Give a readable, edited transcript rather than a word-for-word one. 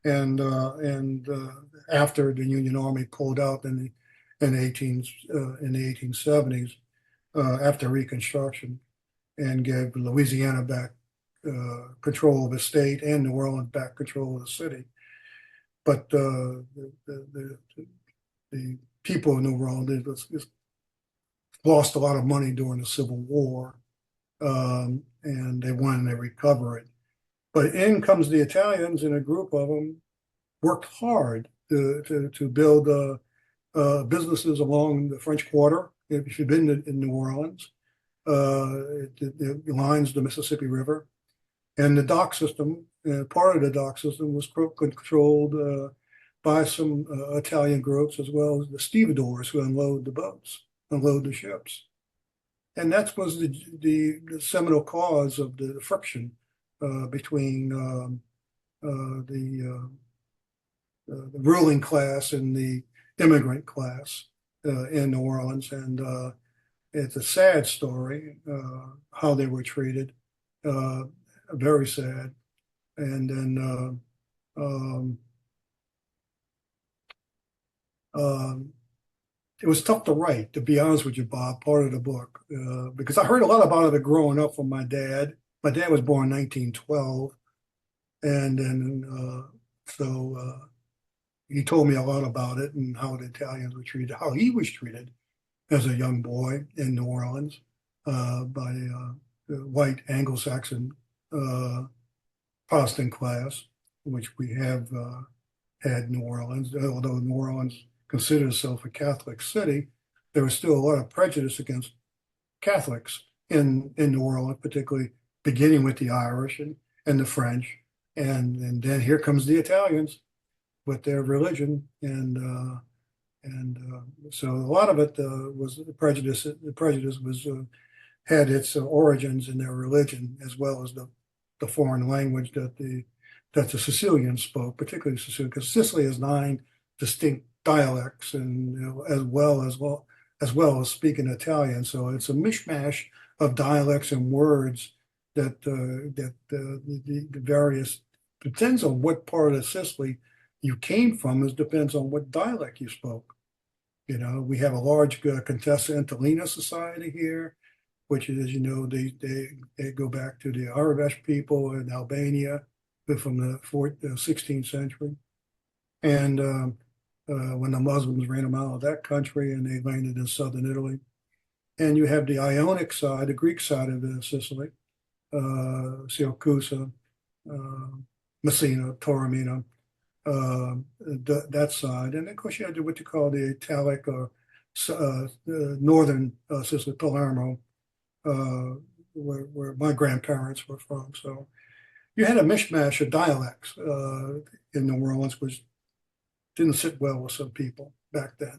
and after the Union Army pulled out in the 1870s after Reconstruction and gave Louisiana back control of the state and New Orleans back control of the city. But the people of New Orleans lost a lot of money during the Civil War, and they wanted to recover it. But in comes the Italians, and a group of them worked hard to build businesses along the French Quarter. If you've been in New Orleans, it lines the Mississippi River, and the dock system. Part of the dock system was controlled by some Italian groups, as well as the stevedores who unload the boats, unload the ships. And that was the seminal cause of the friction between the ruling class and the immigrant class in New Orleans. And it's a sad story how they were treated, very sad. And then it was tough to write, to be honest with you, Bob, part of the book, because I heard a lot about it growing up from my dad. My dad was born in 1912, and then he told me a lot about it and how the Italians were treated, how he was treated as a young boy in New Orleans by the white Anglo-Saxon Protestant class, which we have had New Orleans. Although New Orleans considered itself a Catholic city, there was still a lot of prejudice against Catholics in New Orleans, particularly beginning with the Irish and the French. And then here comes the Italians with their religion. And so a lot of it was the prejudice. The prejudice was had its origins in their religion, as well as the foreign language that the Sicilians spoke, particularly Sicilian, because Sicily has 9 distinct dialects, and as well as speaking Italian. So it's a mishmash of dialects and words that the various, depends on what part of Sicily you came from, it depends on what dialect you spoke. You know, we have a large Contessa Entellina society here, which is, you know, they go back to the Arabic people in Albania from the 16th century. And when the Muslims ran them out of that country and they landed in southern Italy. And you have the Ionic side, the Greek side of Sicily, Siracusa, Messina, Taormina, that side. And of course, you had what you call the Italic or northern Sicily, Palermo, where my grandparents were from. So you had a mishmash of dialects in New Orleans, which didn't sit well with some people back then.